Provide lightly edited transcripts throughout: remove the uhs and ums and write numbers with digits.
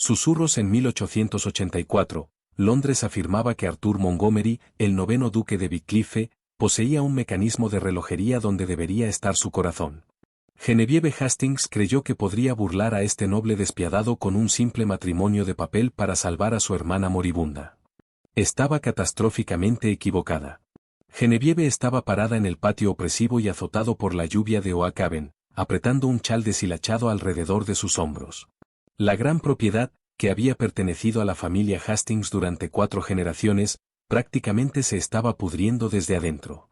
Susurros en 1884, Londres afirmaba que Arthur Montgomery, el noveno duque de Wickliffe, poseía un mecanismo de relojería donde debería estar su corazón. Genevieve Hastings creyó que podría burlar a este noble despiadado con un simple matrimonio de papel para salvar a su hermana moribunda. Estaba catastróficamente equivocada. Genevieve estaba parada en el patio opresivo y azotado por la lluvia de Oak Haven, apretando un chal deshilachado alrededor de sus hombros. La gran propiedad, que había pertenecido a la familia Hastings durante 4 generaciones, prácticamente se estaba pudriendo desde adentro.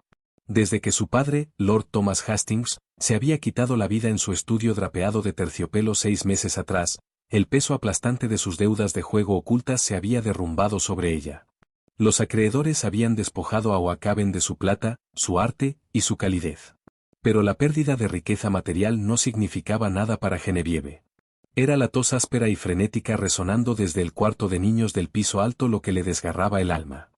Desde que su padre, Lord Thomas Hastings, se había quitado la vida en su estudio drapeado de terciopelo 6 meses atrás, el peso aplastante de sus deudas de juego ocultas se había derrumbado sobre ella. Los acreedores habían despojado a Oak Haven de su plata, su arte y su calidez. Pero la pérdida de riqueza material no significaba nada para Genevieve. Era la tos áspera y frenética resonando desde el cuarto de niños del piso alto lo que le desgarraba el alma.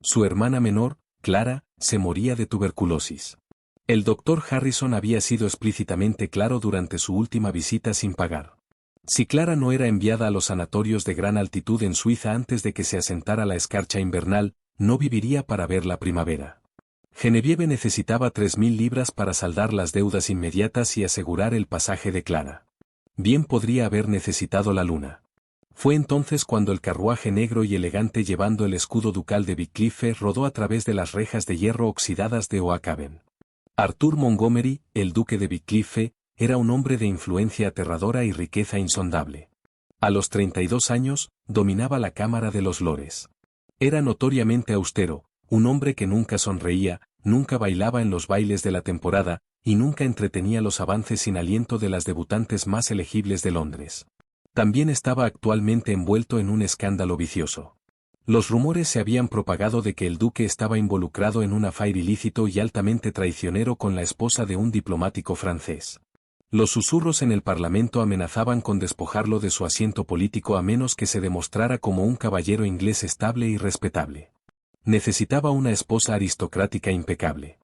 Su hermana menor, Clara, se moría de tuberculosis. El doctor Harrison había sido explícitamente claro durante su última visita sin pagar. Si Clara no era enviada a los sanatorios de gran altitud en Suiza antes de que se asentara la escarcha invernal, no viviría para ver la primavera. Genevieve necesitaba 3.000 libras para saldar las deudas inmediatas y asegurar el pasaje de Clara. Bien podría haber necesitado la luna. Fue entonces cuando el carruaje negro y elegante llevando el escudo ducal de Wickliffe rodó a través de las rejas de hierro oxidadas de Oak Haven. Arthur Montgomery, el duque de Wickliffe, era un hombre de influencia aterradora y riqueza insondable. A los 32 años, dominaba la Cámara de los Lores. Era notoriamente austero, un hombre que nunca sonreía, nunca bailaba en los bailes de la temporada, y nunca entretenía los avances sin aliento de las debutantes más elegibles de Londres. También estaba actualmente envuelto en un escándalo vicioso. Los rumores se habían propagado de que el duque estaba involucrado en un affair ilícito y altamente traicionero con la esposa de un diplomático francés. Los susurros en el Parlamento amenazaban con despojarlo de su asiento político a menos que se demostrara como un caballero inglés estable y respetable. Necesitaba una esposa aristocrática impecable.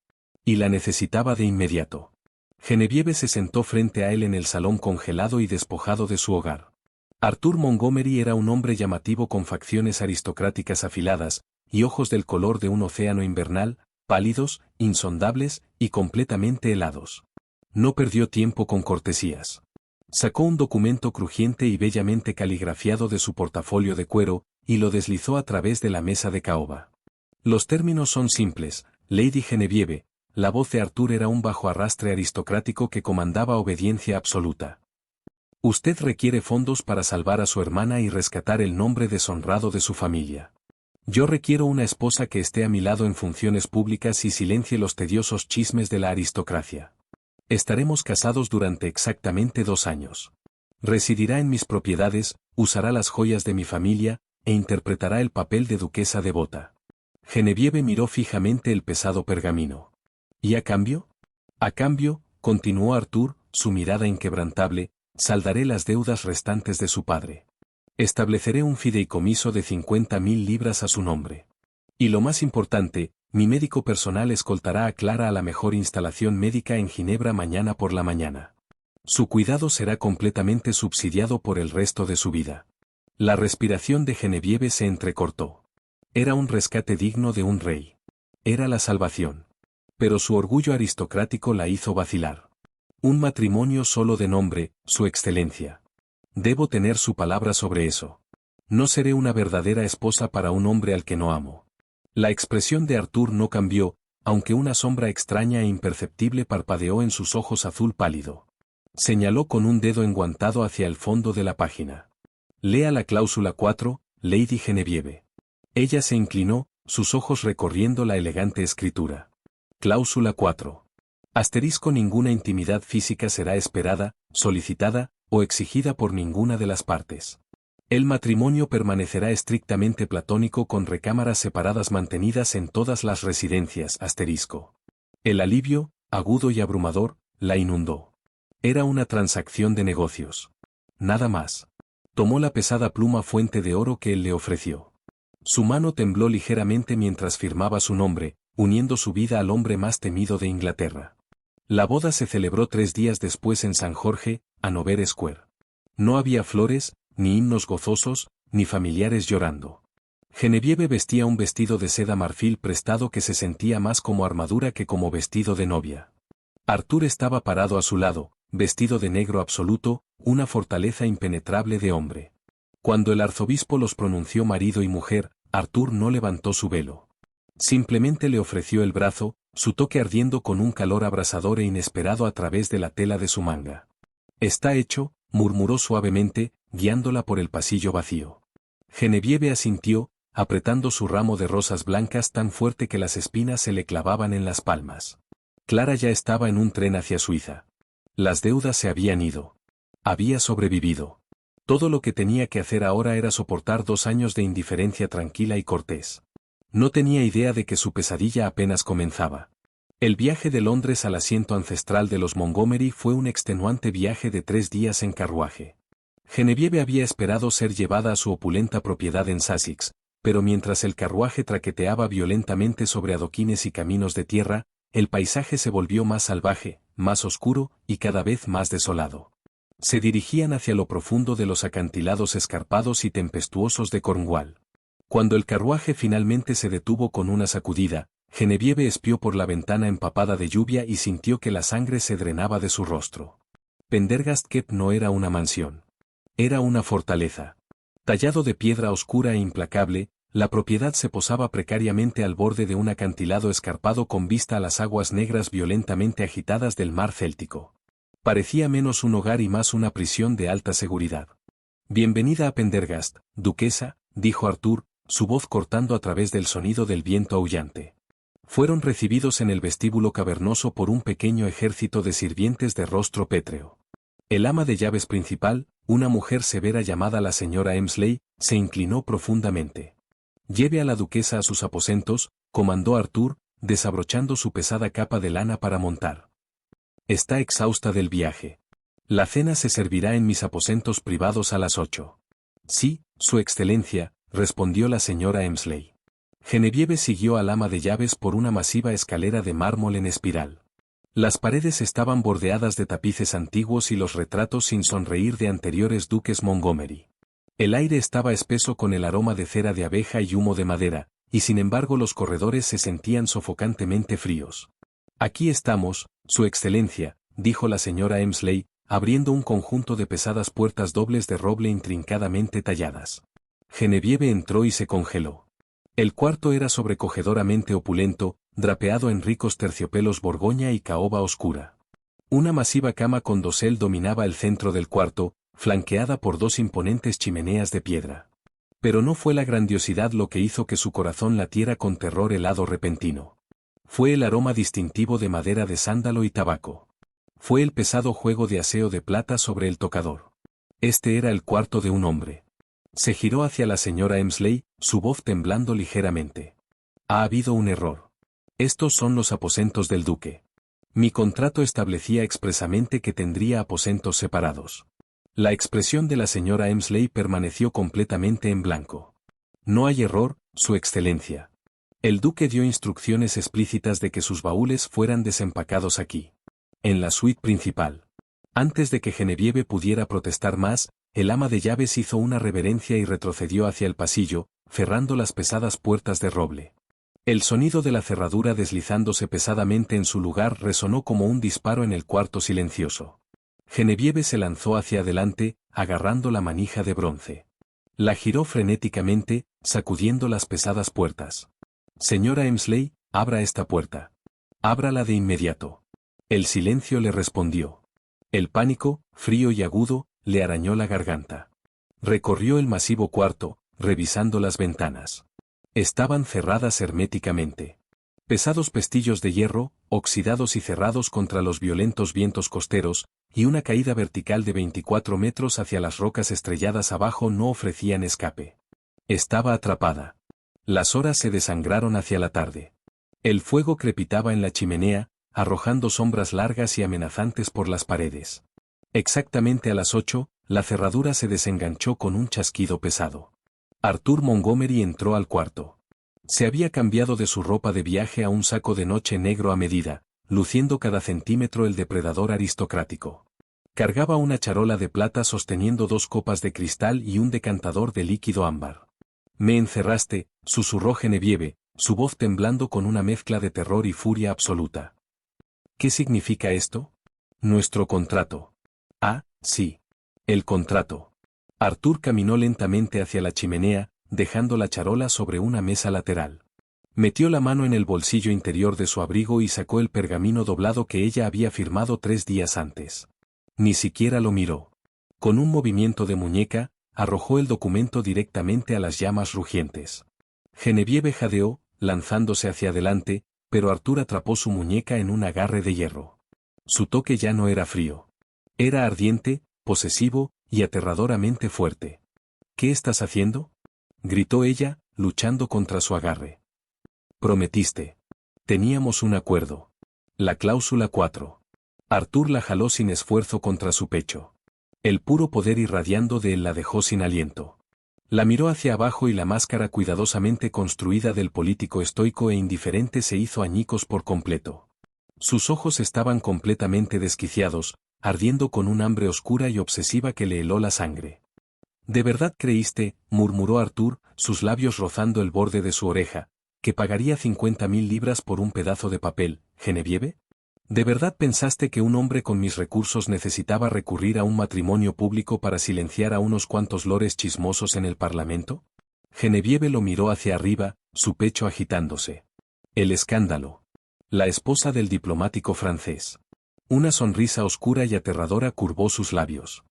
Y la necesitaba de inmediato. Genevieve se sentó frente a él en el salón congelado y despojado de su hogar. Arthur Montgomery era un hombre llamativo con facciones aristocráticas afiladas, y ojos del color de un océano invernal, pálidos, insondables y completamente helados. No perdió tiempo con cortesías. Sacó un documento crujiente y bellamente caligrafiado de su portafolio de cuero, y lo deslizó a través de la mesa de caoba. Los términos son simples, Lady Genevieve. La voz de Arthur era un bajo arrastre aristocrático que comandaba obediencia absoluta. Usted requiere fondos para salvar a su hermana y rescatar el nombre deshonrado de su familia. Yo requiero una esposa que esté a mi lado en funciones públicas y silencie los tediosos chismes de la aristocracia. Estaremos casados durante exactamente 2 años. Residirá en mis propiedades, usará las joyas de mi familia, e interpretará el papel de duquesa devota. Genevieve miró fijamente el pesado pergamino. ¿Y a cambio? A cambio, continuó Arthur, su mirada inquebrantable, saldaré las deudas restantes de su padre. Estableceré un fideicomiso de 50.000 libras a su nombre. Y lo más importante, mi médico personal escoltará a Clara a la mejor instalación médica en Ginebra mañana por la mañana. Su cuidado será completamente subsidiado por el resto de su vida. La respiración de Genevieve se entrecortó. Era un rescate digno de un rey. Era la salvación. Pero su orgullo aristocrático la hizo vacilar. Un matrimonio solo de nombre, su excelencia. Debo tener su palabra sobre eso. No seré una verdadera esposa para un hombre al que no amo. La expresión de Arthur no cambió, aunque una sombra extraña e imperceptible parpadeó en sus ojos azul pálido. Señaló con un dedo enguantado hacia el fondo de la página. Lea la cláusula 4, Lady Genevieve. Ella se inclinó, sus ojos recorriendo la elegante escritura. Cláusula 4. Asterisco: ninguna intimidad física será esperada, solicitada o exigida por ninguna de las partes. El matrimonio permanecerá estrictamente platónico con recámaras separadas mantenidas en todas las residencias. Asterisco. El alivio, agudo y abrumador, la inundó. Era una transacción de negocios. Nada más. Tomó la pesada pluma fuente de oro que él le ofreció. Su mano tembló ligeramente mientras firmaba su nombre, uniendo su vida al hombre más temido de Inglaterra. La boda se celebró 3 días después en San Jorge, Hanover Square. No había flores, ni himnos gozosos, ni familiares llorando. Genevieve vestía un vestido de seda marfil prestado que se sentía más como armadura que como vestido de novia. Arthur estaba parado a su lado, vestido de negro absoluto, una fortaleza impenetrable de hombre. Cuando el arzobispo los pronunció marido y mujer, Arthur no levantó su velo. Simplemente le ofreció el brazo, su toque ardiendo con un calor abrasador e inesperado a través de la tela de su manga. «Está hecho», murmuró suavemente, guiándola por el pasillo vacío. Genevieve asintió, apretando su ramo de rosas blancas tan fuerte que las espinas se le clavaban en las palmas. Clara ya estaba en un tren hacia Suiza. Las deudas se habían ido. Había sobrevivido. Todo lo que tenía que hacer ahora era soportar 2 años de indiferencia tranquila y cortés. No tenía idea de que su pesadilla apenas comenzaba. El viaje de Londres al asiento ancestral de los Montgomery fue un extenuante viaje de 3 días en carruaje. Genevieve había esperado ser llevada a su opulenta propiedad en Sussex, pero mientras el carruaje traqueteaba violentamente sobre adoquines y caminos de tierra, el paisaje se volvió más salvaje, más oscuro y cada vez más desolado. Se dirigían hacia lo profundo de los acantilados escarpados y tempestuosos de Cornwall. Cuando el carruaje finalmente se detuvo con una sacudida, Genevieve espió por la ventana empapada de lluvia y sintió que la sangre se drenaba de su rostro. Pendergast Keep no era una mansión. Era una fortaleza. Tallado de piedra oscura e implacable, la propiedad se posaba precariamente al borde de un acantilado escarpado con vista a las aguas negras violentamente agitadas del mar Céltico. Parecía menos un hogar y más una prisión de alta seguridad. «Bienvenida a Pendergast, duquesa», dijo Arthur, su voz cortando a través del sonido del viento aullante. Fueron recibidos en el vestíbulo cavernoso por un pequeño ejército de sirvientes de rostro pétreo. El ama de llaves principal, una mujer severa llamada la señora Emsley, se inclinó profundamente. «Lleve a la duquesa a sus aposentos», comandó Arthur, desabrochando su pesada capa de lana para montar. «Está exhausta del viaje. La cena se servirá en mis aposentos privados a las 8. «Sí, su excelencia», respondió la señora Emsley. Genevieve siguió al ama de llaves por una masiva escalera de mármol en espiral. Las paredes estaban bordeadas de tapices antiguos y los retratos sin sonreír de anteriores duques Montgomery. El aire estaba espeso con el aroma de cera de abeja y humo de madera, y sin embargo los corredores se sentían sofocantemente fríos. «Aquí estamos, su excelencia», dijo la señora Emsley, abriendo un conjunto de pesadas puertas dobles de roble intrincadamente talladas. Genevieve entró y se congeló. El cuarto era sobrecogedoramente opulento, drapeado en ricos terciopelos borgoña y caoba oscura. Una masiva cama con dosel dominaba el centro del cuarto, flanqueada por 2 imponentes chimeneas de piedra. Pero no fue la grandiosidad lo que hizo que su corazón latiera con terror helado repentino. Fue el aroma distintivo de madera de sándalo y tabaco. Fue el pesado juego de aseo de plata sobre el tocador. Este era el cuarto de un hombre. Se giró hacia la señora Emsley, su voz temblando ligeramente. «Ha habido un error. Estos son los aposentos del duque. Mi contrato establecía expresamente que tendría aposentos separados». La expresión de la señora Emsley permaneció completamente en blanco. «No hay error, su excelencia. El duque dio instrucciones explícitas de que sus baúles fueran desempacados aquí, en la suite principal». Antes de que Genevieve pudiera protestar más, el ama de llaves hizo una reverencia y retrocedió hacia el pasillo, cerrando las pesadas puertas de roble. El sonido de la cerradura deslizándose pesadamente en su lugar resonó como un disparo en el cuarto silencioso. Genevieve se lanzó hacia adelante, agarrando la manija de bronce. La giró frenéticamente, sacudiendo las pesadas puertas. «Señora Emsley, abra esta puerta. Ábrala de inmediato». El silencio le respondió. El pánico, frío y agudo, le arañó la garganta. Recorrió el masivo cuarto, revisando las ventanas. Estaban cerradas herméticamente. Pesados pestillos de hierro, oxidados y cerrados contra los violentos vientos costeros, y una caída vertical de 24 metros hacia las rocas estrelladas abajo no ofrecían escape. Estaba atrapada. Las horas se desangraron hacia la tarde. El fuego crepitaba en la chimenea, arrojando sombras largas y amenazantes por las paredes. Exactamente a las 8, la cerradura se desenganchó con un chasquido pesado. Arthur Montgomery entró al cuarto. Se había cambiado de su ropa de viaje a un saco de noche negro a medida, luciendo cada centímetro el depredador aristocrático. Cargaba una charola de plata sosteniendo 2 copas de cristal y un decantador de líquido ámbar. Me encerraste, susurró Genevieve, su voz temblando con una mezcla de terror y furia absoluta. ¿Qué significa esto? Nuestro contrato. Ah, sí. El contrato. Arthur caminó lentamente hacia la chimenea, dejando la charola sobre una mesa lateral. Metió la mano en el bolsillo interior de su abrigo y sacó el pergamino doblado que ella había firmado 3 días antes. Ni siquiera lo miró. Con un movimiento de muñeca, arrojó el documento directamente a las llamas rugientes. Genevieve jadeó, lanzándose hacia adelante, pero Arthur atrapó su muñeca en un agarre de hierro. Su toque ya no era frío. Era ardiente, posesivo y aterradoramente fuerte. ¿Qué estás haciendo?, gritó ella, luchando contra su agarre. Prometiste. Teníamos un acuerdo. La cláusula 4. Arthur la jaló sin esfuerzo contra su pecho. El puro poder irradiando de él la dejó sin aliento. La miró hacia abajo y la máscara cuidadosamente construida del político estoico e indiferente se hizo añicos por completo. Sus ojos estaban completamente desquiciados, ardiendo con un hambre oscura y obsesiva que le heló la sangre. ¿De verdad creíste, murmuró Arthur, sus labios rozando el borde de su oreja, que pagaría 50.000 libras por un pedazo de papel, Genevieve? ¿De verdad pensaste que un hombre con mis recursos necesitaba recurrir a un matrimonio público para silenciar a unos cuantos lores chismosos en el Parlamento? Genevieve lo miró hacia arriba, su pecho agitándose. El escándalo. La esposa del diplomático francés. Una sonrisa oscura y aterradora curvó sus labios.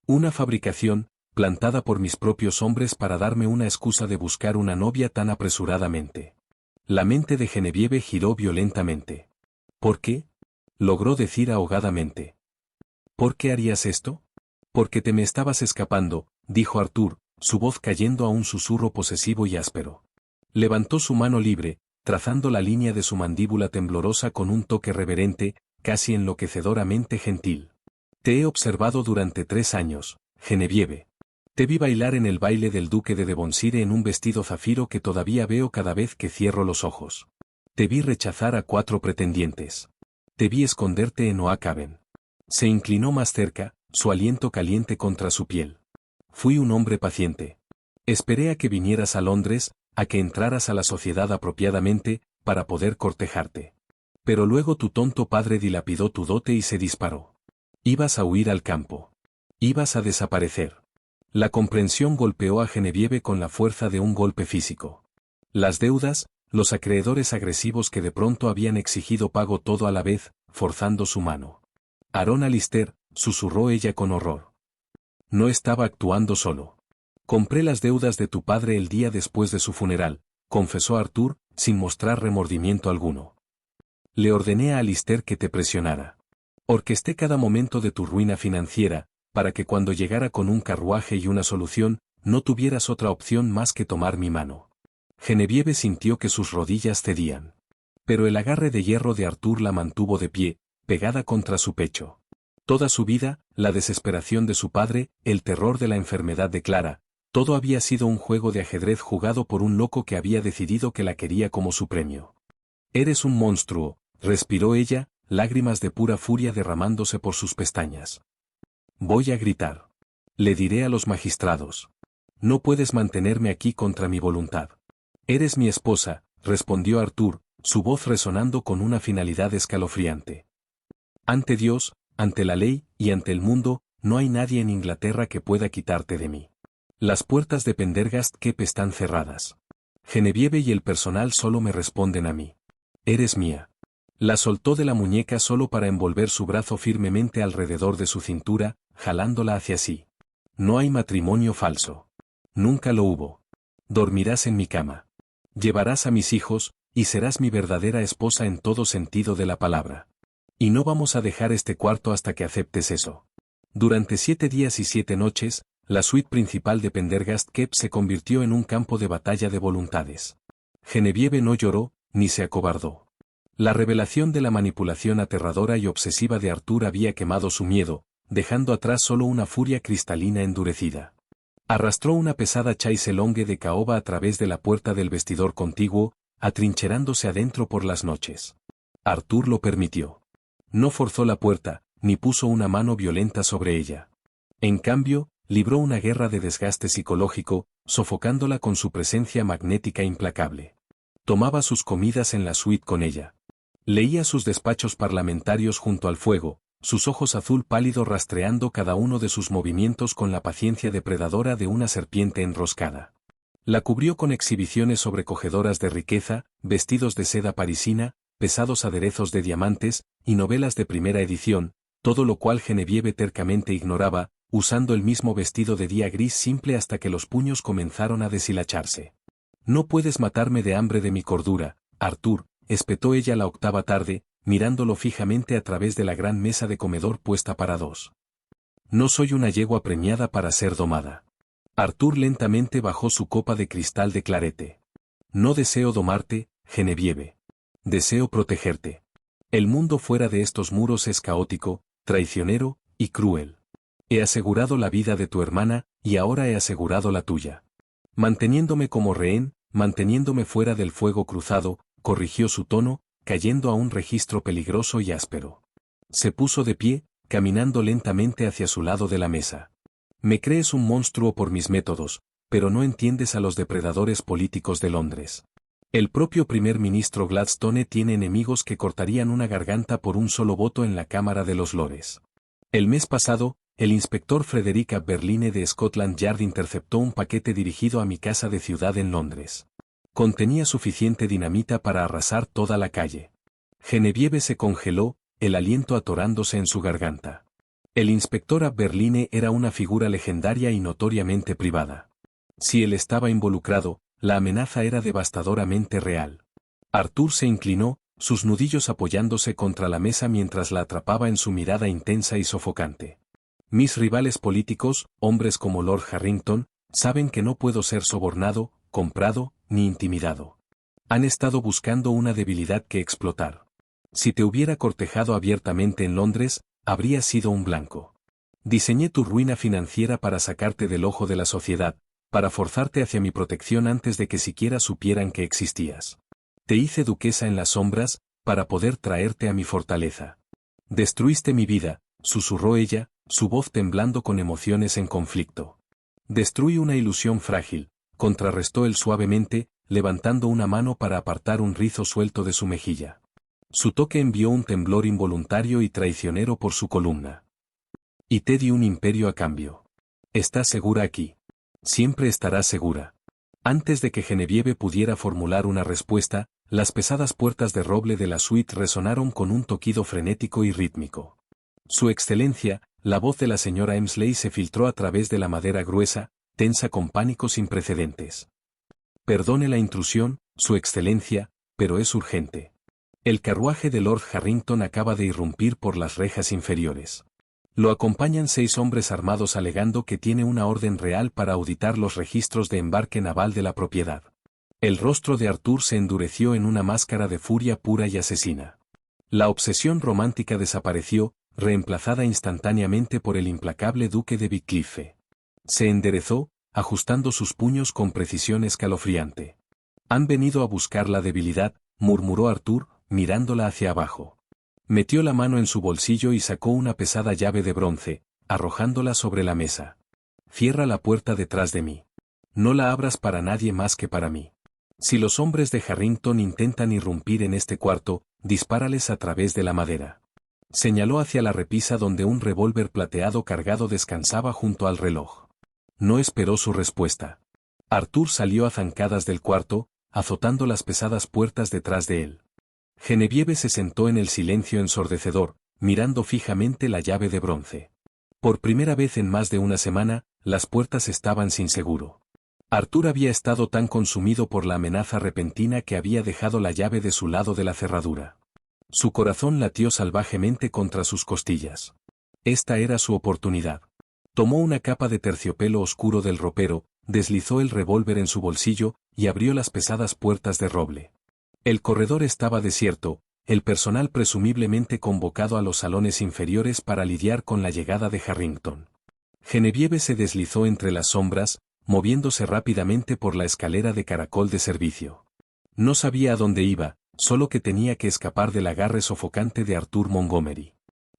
Una fabricación, plantada por mis propios hombres para darme una excusa de buscar una novia tan apresuradamente. La mente de Genevieve giró violentamente. ¿Por qué?, logró decir ahogadamente. ¿Por qué harías esto? Porque te me estabas escapando, dijo Arthur, su voz cayendo a un susurro posesivo y áspero. Levantó su mano libre, trazando la línea de su mandíbula temblorosa con un toque reverente, casi enloquecedoramente gentil. Te he observado durante 3 años, Genevieve. Te vi bailar en el baile del duque de Devonshire en un vestido zafiro que todavía veo cada vez que cierro los ojos. Te vi rechazar a 4 pretendientes. Te vi esconderte en Oakhaven. Se inclinó más cerca, su aliento caliente contra su piel. Fui un hombre paciente. Esperé a que vinieras a Londres, a que entraras a la sociedad apropiadamente, para poder cortejarte. Pero luego tu tonto padre dilapidó tu dote y se disparó. Ibas a huir al campo. Ibas a desaparecer. La comprensión golpeó a Genevieve con la fuerza de un golpe físico. Las deudas, los acreedores agresivos que de pronto habían exigido pago todo a la vez, forzando su mano. Aaron Alistair, susurró ella con horror. No estaba actuando solo. Compré las deudas de tu padre el día después de su funeral, confesó Arthur, sin mostrar remordimiento alguno. Le ordené a Alistair que te presionara. Orquesté cada momento de tu ruina financiera, para que cuando llegara con un carruaje y una solución, no tuvieras otra opción más que tomar mi mano. Genevieve sintió que sus rodillas cedían. Pero el agarre de hierro de Arthur la mantuvo de pie, pegada contra su pecho. Toda su vida, la desesperación de su padre, el terror de la enfermedad de Clara, todo había sido un juego de ajedrez jugado por un loco que había decidido que la quería como su premio. Eres un monstruo, respiró ella, lágrimas de pura furia derramándose por sus pestañas. Voy a gritar. Le diré a los magistrados. No puedes mantenerme aquí contra mi voluntad. Eres mi esposa, respondió Arthur, su voz resonando con una finalidad escalofriante. Ante Dios, ante la ley y ante el mundo, no hay nadie en Inglaterra que pueda quitarte de mí. Las puertas de Pendergast Keep están cerradas. Genevieve y el personal solo me responden a mí. Eres mía. La soltó de la muñeca solo para envolver su brazo firmemente alrededor de su cintura, jalándola hacia sí. No hay matrimonio falso. Nunca lo hubo. Dormirás en mi cama. Llevarás a mis hijos, y serás mi verdadera esposa en todo sentido de la palabra. Y no vamos a dejar este cuarto hasta que aceptes eso. Durante 7 días y 7 noches, la suite principal de Pendergast Keep se convirtió en un campo de batalla de voluntades. Genevieve no lloró, ni se acobardó. La revelación de la manipulación aterradora y obsesiva de Arthur había quemado su miedo, dejando atrás solo una furia cristalina endurecida. Arrastró una pesada chaise longue de caoba a través de la puerta del vestidor contiguo, atrincherándose adentro por las noches. Arthur lo permitió. No forzó la puerta, ni puso una mano violenta sobre ella. En cambio, libró una guerra de desgaste psicológico, sofocándola con su presencia magnética implacable. Tomaba sus comidas en la suite con ella. Leía sus despachos parlamentarios junto al fuego, sus ojos azul pálido rastreando cada uno de sus movimientos con la paciencia depredadora de una serpiente enroscada. La cubrió con exhibiciones sobrecogedoras de riqueza, vestidos de seda parisina, pesados aderezos de diamantes, y novelas de primera edición, todo lo cual Genevieve tercamente ignoraba, usando el mismo vestido de día gris simple hasta que los puños comenzaron a deshilacharse. «No puedes matarme de hambre de mi cordura, Arthur», espetó ella la octava tarde, mirándolo fijamente a través de la gran mesa de comedor puesta para dos. «No soy una yegua premiada para ser domada». Arthur lentamente bajó su copa de cristal de clarete. «No deseo domarte, Genevieve. Deseo protegerte. El mundo fuera de estos muros es caótico, traicionero y cruel. He asegurado la vida de tu hermana, y ahora he asegurado la tuya. Manteniéndome como rehén, manteniéndome fuera del fuego cruzado», corrigió su tono, cayendo a un registro peligroso y áspero. Se puso de pie, caminando lentamente hacia su lado de la mesa. «Me crees un monstruo por mis métodos, pero no entiendes a los depredadores políticos de Londres. El propio primer ministro Gladstone tiene enemigos que cortarían una garganta por un solo voto en la Cámara de los Lores. El mes pasado, el inspector Frederick Berline de Scotland Yard interceptó un paquete dirigido a mi casa de ciudad en Londres. Contenía suficiente dinamita para arrasar toda la calle». Genevieve se congeló, el aliento atorándose en su garganta. El inspector Berline era una figura legendaria y notoriamente privada. Si él estaba involucrado, la amenaza era devastadoramente real. Arthur se inclinó, sus nudillos apoyándose contra la mesa mientras la atrapaba en su mirada intensa y sofocante. «Mis rivales políticos, hombres como Lord Harrington, saben que no puedo ser sobornado, comprado, ni intimidado. Han estado buscando una debilidad que explotar. Si te hubiera cortejado abiertamente en Londres, habría sido un blanco. Diseñé tu ruina financiera para sacarte del ojo de la sociedad, para forzarte hacia mi protección antes de que siquiera supieran que existías. Te hice duquesa en las sombras, para poder traerte a mi fortaleza. Destruiste mi vida», susurró ella, su voz temblando con emociones en conflicto. «Destruí una ilusión frágil», contrarrestó él suavemente, levantando una mano para apartar un rizo suelto de su mejilla. Su toque envió un temblor involuntario y traicionero por su columna. «Y te di un imperio a cambio. ¿Estás segura aquí? Siempre estarás segura». Antes de que Genevieve pudiera formular una respuesta, las pesadas puertas de roble de la suite resonaron con un toquido frenético y rítmico. Su excelencia, la voz de la señora Emsley se filtró a través de la madera gruesa, tensa con pánico sin precedentes. «Perdone la intrusión, su excelencia, pero es urgente. El carruaje de Lord Harrington acaba de irrumpir por las rejas inferiores. Lo acompañan 6 hombres armados alegando que tiene una orden real para auditar los registros de embarque naval de la propiedad». El rostro de Arthur se endureció en una máscara de furia pura y asesina. La obsesión romántica desapareció, reemplazada instantáneamente por el implacable duque de Bicliffe. Se enderezó, ajustando sus puños con precisión escalofriante. «Han venido a buscar la debilidad», murmuró Arthur, mirándola hacia abajo. Metió la mano en su bolsillo y sacó una pesada llave de bronce, arrojándola sobre la mesa. «Cierra la puerta detrás de mí. No la abras para nadie más que para mí. Si los hombres de Harrington intentan irrumpir en este cuarto, dispárales a través de la madera». Señaló hacia la repisa donde un revólver plateado cargado descansaba junto al reloj. No esperó su respuesta. Arthur salió a zancadas del cuarto, azotando las pesadas puertas detrás de él. Genevieve se sentó en el silencio ensordecedor, mirando fijamente la llave de bronce. Por primera vez en más de una semana, las puertas estaban sin seguro. Arthur había estado tan consumido por la amenaza repentina que había dejado la llave de su lado de la cerradura. Su corazón latió salvajemente contra sus costillas. Esta era su oportunidad. Tomó una capa de terciopelo oscuro del ropero, deslizó el revólver en su bolsillo y abrió las pesadas puertas de roble. El corredor estaba desierto, el personal presumiblemente convocado a los salones inferiores para lidiar con la llegada de Harrington. Genevieve se deslizó entre las sombras, moviéndose rápidamente por la escalera de caracol de servicio. No sabía a dónde iba, solo que tenía que escapar del agarre sofocante de Arthur Montgomery.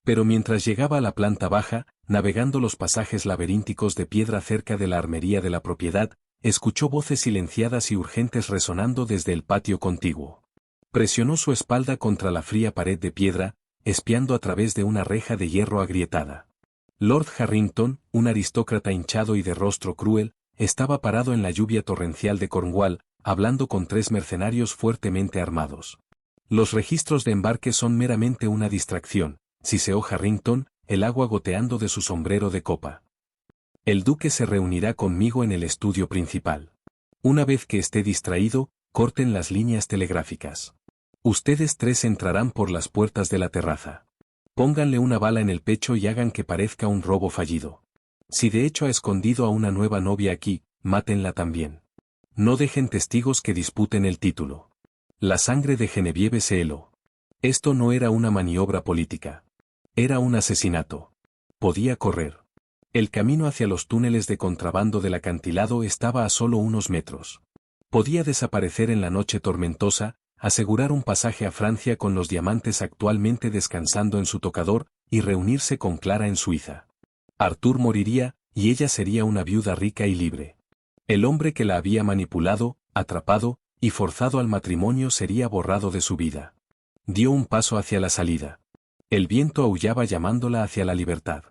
Pero mientras llegaba a la planta baja, navegando los pasajes laberínticos de piedra cerca de la armería de la propiedad, escuchó voces silenciadas y urgentes resonando desde el patio contiguo. Presionó su espalda contra la fría pared de piedra, espiando a través de una reja de hierro agrietada. Lord Harrington, un aristócrata hinchado y de rostro cruel, estaba parado en la lluvia torrencial de Cornwall, hablando con 3 mercenarios fuertemente armados. Los registros de embarque son meramente una distracción, siseó Harrington, el agua goteando de su sombrero de copa. El duque se reunirá conmigo en el estudio principal. Una vez que esté distraído, corten las líneas telegráficas. Ustedes 3 entrarán por las puertas de la terraza. Pónganle una bala en el pecho y hagan que parezca un robo fallido. Si de hecho ha escondido a una nueva novia aquí, mátenla también. No dejen testigos que disputen el título. La sangre de Genevieve se heló. Esto no era una maniobra política. Era un asesinato. Podía correr. El camino hacia los túneles de contrabando del acantilado estaba a solo unos metros. Podía desaparecer en la noche tormentosa, asegurar un pasaje a Francia con los diamantes actualmente descansando en su tocador, y reunirse con Clara en Suiza. Arthur moriría, y ella sería una viuda rica y libre. El hombre que la había manipulado, atrapado, y forzado al matrimonio sería borrado de su vida. Dio un paso hacia la salida. El viento aullaba llamándola hacia la libertad.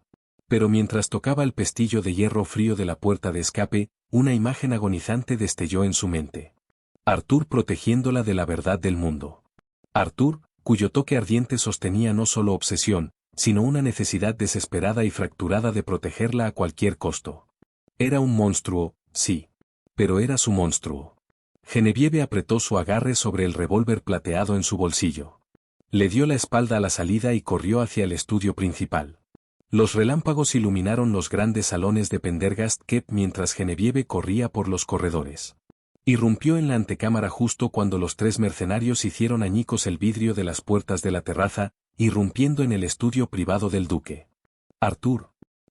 Pero mientras tocaba el pestillo de hierro frío de la puerta de escape, una imagen agonizante destelló en su mente. Arthur protegiéndola de la verdad del mundo. Arthur, cuyo toque ardiente sostenía no solo obsesión, sino una necesidad desesperada y fracturada de protegerla a cualquier costo. Era un monstruo, sí. Pero era su monstruo. Genevieve apretó su agarre sobre el revólver plateado en su bolsillo. Le dio la espalda a la salida y corrió hacia el estudio principal. Los relámpagos iluminaron los grandes salones de Pendergast Keep mientras Genevieve corría por los corredores. Irrumpió en la antecámara justo cuando los 3 mercenarios hicieron añicos el vidrio de las puertas de la terraza, irrumpiendo en el estudio privado del duque. «Arthur»,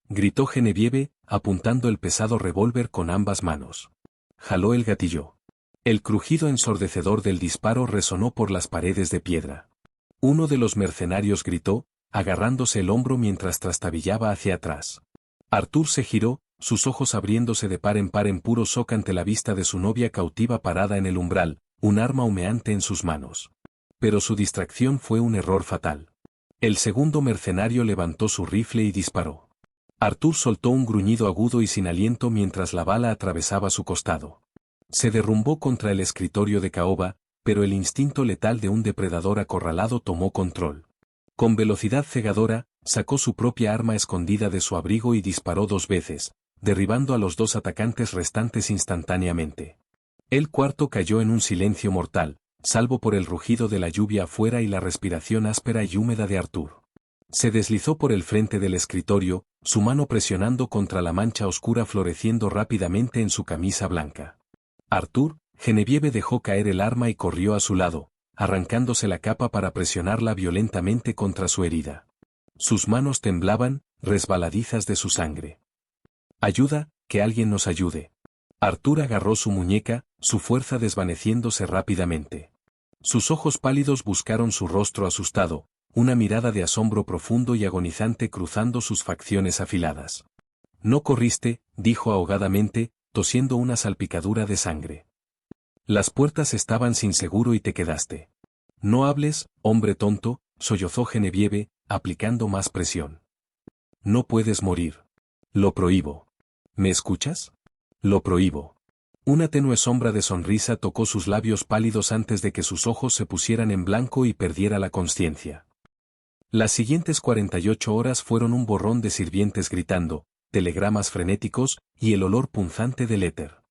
gritó Genevieve, apuntando el pesado revólver con ambas manos. Jaló el gatillo. El crujido ensordecedor del disparo resonó por las paredes de piedra. Uno de los mercenarios gritó, agarrándose el hombro mientras trastabillaba hacia atrás. Arthur se giró, sus ojos abriéndose de par en puro shock ante la vista de su novia cautiva parada en el umbral, un arma humeante en sus manos. Pero su distracción fue un error fatal. El segundo mercenario levantó su rifle y disparó. Arthur soltó un gruñido agudo y sin aliento mientras la bala atravesaba su costado. Se derrumbó contra el escritorio de caoba, pero el instinto letal de un depredador acorralado tomó control. Con velocidad cegadora, sacó su propia arma escondida de su abrigo y disparó 2 veces, derribando a los 2 atacantes restantes instantáneamente. El cuarto cayó en un silencio mortal, salvo por el rugido de la lluvia afuera y la respiración áspera y húmeda de Arthur. Se deslizó por el frente del escritorio, su mano presionando contra la mancha oscura floreciendo rápidamente en su camisa blanca. Arthur, Genevieve dejó caer el arma y corrió a su lado, arrancándose la capa para presionarla violentamente contra su herida. Sus manos temblaban, resbaladizas de su sangre. «Ayuda, que alguien nos ayude». Arthur agarró su muñeca, su fuerza desvaneciéndose rápidamente. Sus ojos pálidos buscaron su rostro asustado, una mirada de asombro profundo y agonizante cruzando sus facciones afiladas. «No corriste», dijo ahogadamente, tosiendo una salpicadura de sangre. «Las puertas estaban sin seguro y te quedaste». «No hables, hombre tonto», sollozó Genevieve, aplicando más presión. «No puedes morir. Lo prohíbo». «¿Me escuchas? Lo prohíbo». Una tenue sombra de sonrisa tocó sus labios pálidos antes de que sus ojos se pusieran en blanco y perdiera la consciencia. Las siguientes 48 horas fueron un borrón de sirvientes gritando, telegramas frenéticos, y el olor punzante del éter.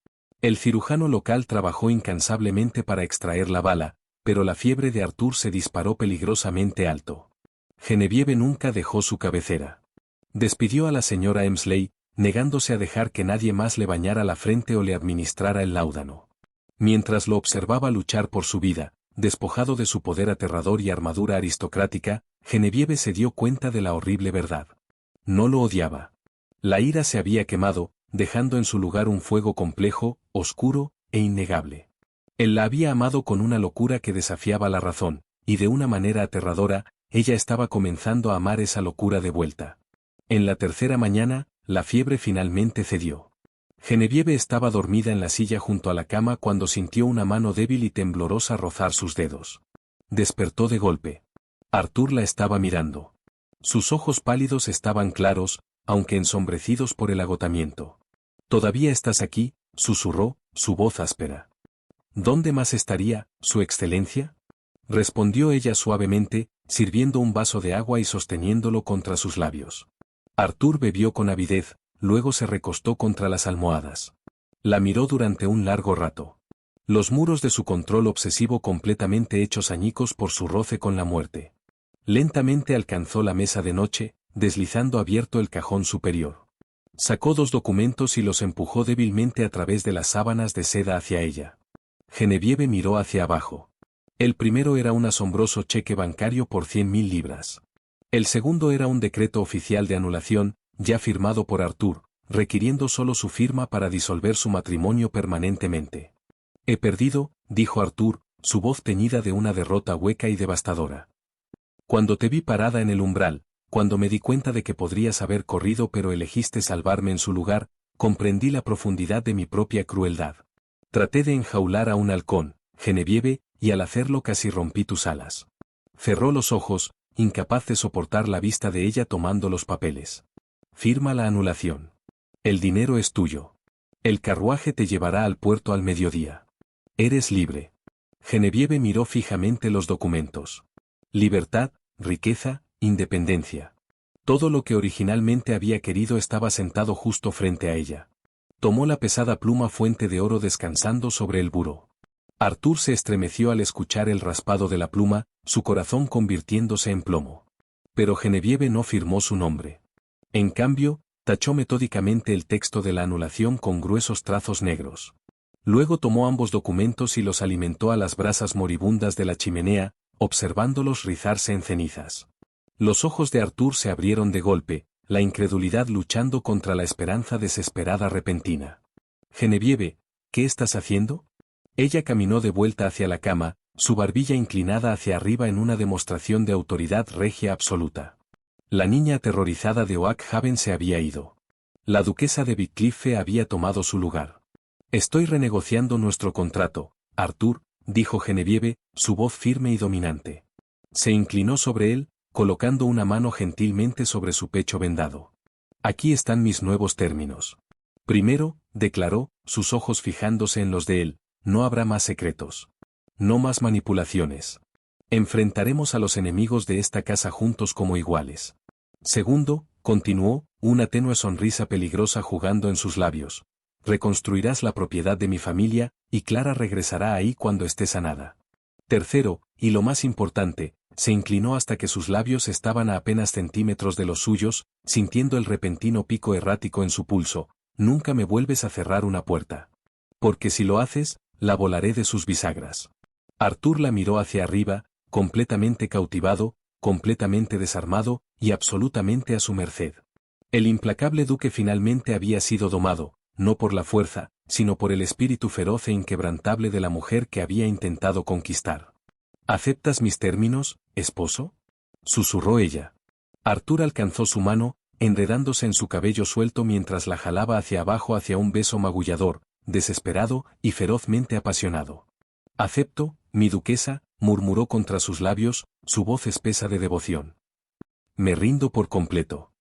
El cirujano local trabajó incansablemente para extraer la bala, pero la fiebre de Arthur se disparó peligrosamente alto. Genevieve nunca dejó su cabecera. Despidió a la señora Emsley, negándose a dejar que nadie más le bañara la frente o le administrara el láudano. Mientras lo observaba luchar por su vida, despojado de su poder aterrador y armadura aristocrática, Genevieve se dio cuenta de la horrible verdad. No lo odiaba. La ira se había quemado, dejando en su lugar un fuego complejo, oscuro, e innegable. Él la había amado con una locura que desafiaba la razón, y de una manera aterradora, ella estaba comenzando a amar esa locura de vuelta. En la tercera mañana, la fiebre finalmente cedió. Genevieve estaba dormida en la silla junto a la cama cuando sintió una mano débil y temblorosa rozar sus dedos. Despertó de golpe. Arthur la estaba mirando. Sus ojos pálidos estaban claros, aunque ensombrecidos por el agotamiento. «¿Todavía estás aquí?», susurró, su voz áspera. «¿Dónde más estaría, Su Excelencia?», respondió ella suavemente, sirviendo un vaso de agua y sosteniéndolo contra sus labios. Arthur bebió con avidez, luego se recostó contra las almohadas. La miró durante un largo rato. Los muros de su control obsesivo completamente hechos añicos por su roce con la muerte. Lentamente alcanzó la mesa de noche, deslizando abierto el cajón superior. Sacó 2 documentos y los empujó débilmente a través de las sábanas de seda hacia ella. Genevieve miró hacia abajo. El primero era un asombroso cheque bancario por 100.000 libras. El segundo era un decreto oficial de anulación, ya firmado por Arthur, requiriendo solo su firma para disolver su matrimonio permanentemente. «He perdido», dijo Arthur, su voz teñida de una derrota hueca y devastadora. «Cuando te vi parada en el umbral, cuando me di cuenta de que podrías haber corrido pero elegiste salvarme en su lugar, comprendí la profundidad de mi propia crueldad. Traté de enjaular a un halcón, Genevieve, y al hacerlo casi rompí tus alas». Cerró los ojos, incapaz de soportar la vista de ella tomando los papeles. «Firma la anulación. El dinero es tuyo. El carruaje te llevará al puerto al mediodía. Eres libre». Genevieve miró fijamente los documentos. Libertad, riqueza, independencia. Todo lo que originalmente había querido estaba sentado justo frente a ella. Tomó la pesada pluma fuente de oro descansando sobre el buró. Arthur se estremeció al escuchar el raspado de la pluma, su corazón convirtiéndose en plomo. Pero Genevieve no firmó su nombre. En cambio, tachó metódicamente el texto de la anulación con gruesos trazos negros. Luego tomó ambos documentos y los alimentó a las brasas moribundas de la chimenea, observándolos rizarse en cenizas. Los ojos de Arthur se abrieron de golpe, la incredulidad luchando contra la esperanza desesperada repentina. «Genevieve, ¿qué estás haciendo?». Ella caminó de vuelta hacia la cama, su barbilla inclinada hacia arriba en una demostración de autoridad regia absoluta. La niña aterrorizada de Oakhaven se había ido. La duquesa de Bickleigh había tomado su lugar. «Estoy renegociando nuestro contrato, Arthur», dijo Genevieve, su voz firme y dominante. Se inclinó sobre él, colocando una mano gentilmente sobre su pecho vendado. «Aquí están mis nuevos términos. Primero», declaró, sus ojos fijándose en los de él, «no habrá más secretos. No más manipulaciones. Enfrentaremos a los enemigos de esta casa juntos como iguales. Segundo», continuó, una tenue sonrisa peligrosa jugando en sus labios, «reconstruirás la propiedad de mi familia, y Clara regresará ahí cuando esté sanada. Tercero, y lo más importante», se inclinó hasta que sus labios estaban a apenas centímetros de los suyos, sintiendo el repentino pico errático en su pulso, «nunca me vuelves a cerrar una puerta. Porque si lo haces, la volaré de sus bisagras». Arthur la miró hacia arriba, completamente cautivado, completamente desarmado, y absolutamente a su merced. El implacable duque finalmente había sido domado, no por la fuerza, sino por el espíritu feroz e inquebrantable de la mujer que había intentado conquistar. «¿Aceptas mis términos, esposo?», susurró ella. Arthur alcanzó su mano, enredándose en su cabello suelto mientras la jalaba hacia abajo hacia un beso magullador, desesperado y ferozmente apasionado. «Acepto, mi duquesa», murmuró contra sus labios, su voz espesa de devoción. «Me rindo por completo».